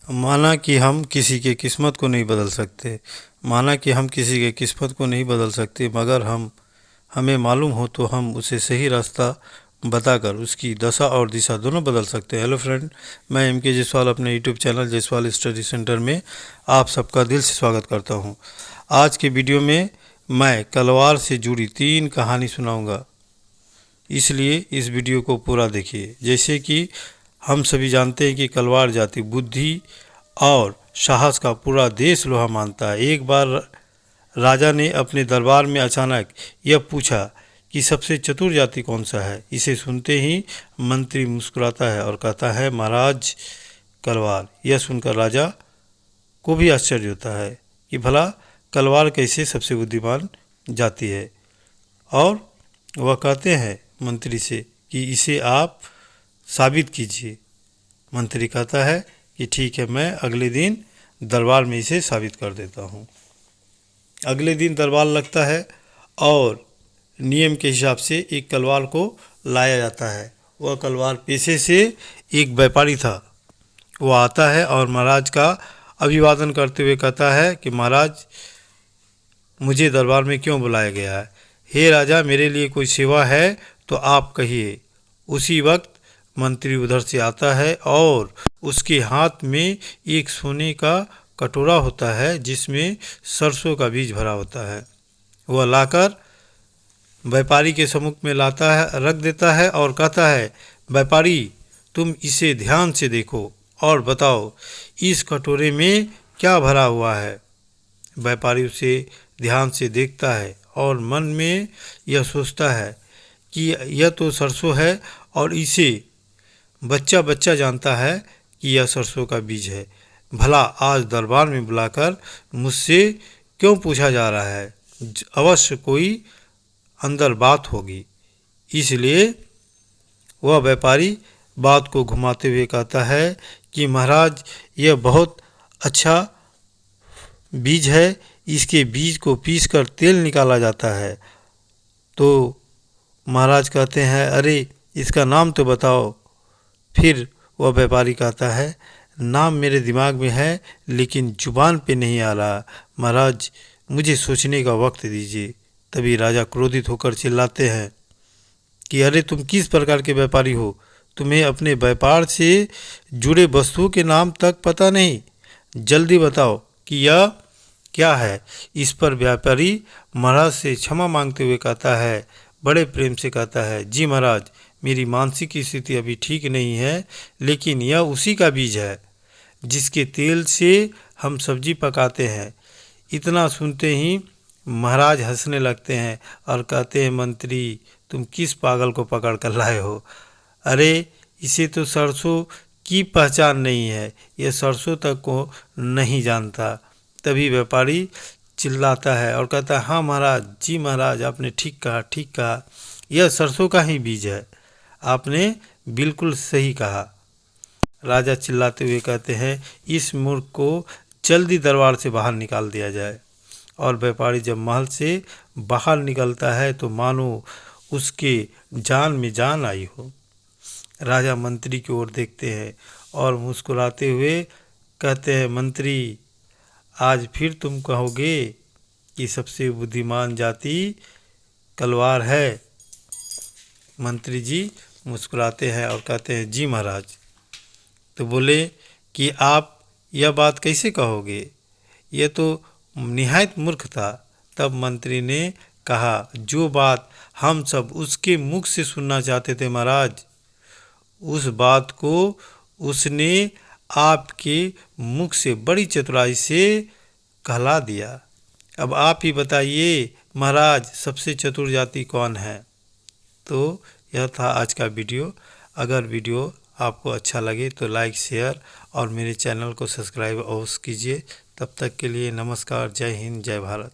माना कि हम किसी के किस्मत को नहीं बदल सकते, माना कि हम किसी के किस्मत को नहीं बदल सकते, मगर हमें मालूम हो तो हम उसे सही रास्ता बताकर उसकी दशा और दिशा दोनों बदल सकते हैं। हेलो फ्रेंड, मैं एम.के. जायसवाल अपने YouTube channel Jaiswal study centre में आप सबका दिल से स्वागत करता हूं। आज के वीडियो में मैं कलवार से जुड़ी 3 कहानी सुनाऊंगा, इसलिए इस वीडियो को पूरा देखिए। जैसे कि हम सभी जानते हैं कि कलवार जाति बुद्धि और साहस का पूरा देश लोहा मानता है। एक बार राजा ने अपने दरबार में अचानक यह पूछा कि सबसे चतुर जाति कौन सा है। इसे सुनते ही मंत्री मुस्कुराता है और कहता है, महाराज कलवार। यह सुनकर राजा को भी आश्चर्य होता है कि भला कलवार कैसे सबसे बुद्धिमान जाति है, और वह कहते हैं मंत्री से कि इसे आप साबित कीजिए। मंत्री कहता है कि ठीक है, मैं अगले दिन दरबार में इसे साबित कर देता हूँ। अगले दिन दरबार लगता है और नियम के हिसाब से एक कलवार को लाया जाता है। वह कलवार पेशे से एक व्यापारी था। वह आता है और महाराज का अभिवादन करते हुए कहता है कि महाराज, मुझे दरबार में क्यों बुलाया गया है? हे राजा, मेरे लिए कोई सेवा है तो आप कहिए। उसी वक्त मंत्री उधर से आता है और उसके हाथ में एक सोने का कटोरा होता है जिसमें सरसों का बीज भरा होता है। वह लाकर व्यापारी के सम्मुख में लाता है, रख देता है और कहता है, व्यापारी, तुम इसे ध्यान से देखो और बताओ इस कटोरे में क्या भरा हुआ है। व्यापारी उसे ध्यान से देखता है और मन में यह सोचता है कि यह तो सरसों है और इसे बच्चा बच्चा जानता है कि यह सरसों का बीज है। भला आज दरबार में बुलाकर मुझसे क्यों पूछा जा रहा है? अवश्य कोई अंदर बात होगी। इसलिए वह व्यापारी बात को घुमाते हुए कहता है कि महाराज, यह बहुत अच्छा बीज है। इसके बीज को पीसकर तेल निकाला जाता है। तो महाराज कहते हैं, अरे इसका नाम तो बताओ। फिर वह व्यापारी कहता है, नाम मेरे दिमाग में है लेकिन जुबान पे नहीं आ रहा। महाराज, मुझे सोचने का वक्त दीजिए। तभी राजा क्रोधित होकर चिल्लाते हैं कि अरे तुम किस प्रकार के व्यापारी हो? तुम्हें अपने व्यापार से जुड़े वस्तुओं के नाम तक पता नहीं? जल्दी बताओ कि यह क्या है। इस पर व्यापारी महाराज से क्षमा मांगते हुए कहता है, बड़े प्रेम से कहता है, जी महाराज, मेरी मानसिक स्थिति अभी ठीक नहीं है, लेकिन यह उसी का बीज है जिसके तेल से हम सब्जी पकाते हैं। इतना सुनते ही महाराज हंसने लगते हैं और कहते हैं, मंत्री, तुम किस पागल को पकड़ कर लाए हो? अरे इसे तो सरसों की पहचान नहीं है, यह सरसों तक को नहीं जानता। तभी व्यापारी चिल्लाता है और कहता है, हाँ महाराज, जी महाराज, आपने ठीक कहा, ठीक कहा, यह सरसों का ही बीज है। आपने बिल्कुल सही कहा। राजा चिल्लाते हुए कहते हैं, इस मूर्ख को जल्दी दरबार से बाहर निकाल दिया जाए। और व्यापारी जब महल से बाहर निकलता है तो मानो उसके जान में जान आई हो। राजा मंत्री की ओर देखते हैं और मुस्कुराते हुए कहते हैं, मंत्री, आज फिर तुम कहोगे कि सबसे बुद्धिमान जाति कलवार है? मंत्री जी मुस्कुराते हैं और कहते हैं, जी महाराज। तो बोले कि आप यह बात कैसे कहोगे? यह तो निहायत मूर्ख था। तब मंत्री ने कहा, जो बात हम सब उसके मुख से सुनना चाहते थे महाराज, उस बात को उसने आपके मुख से बड़ी चतुराई से कहला दिया। अब आप ही बताइए महाराज, सबसे चतुर जाति कौन है? तो यह था आज का वीडियो। अगर वीडियो आपको अच्छा लगे तो लाइक, शेयर और मेरे चैनल को सब्सक्राइब अवश्य कीजिए। तब तक के लिए नमस्कार, जय हिंद, जय भारत।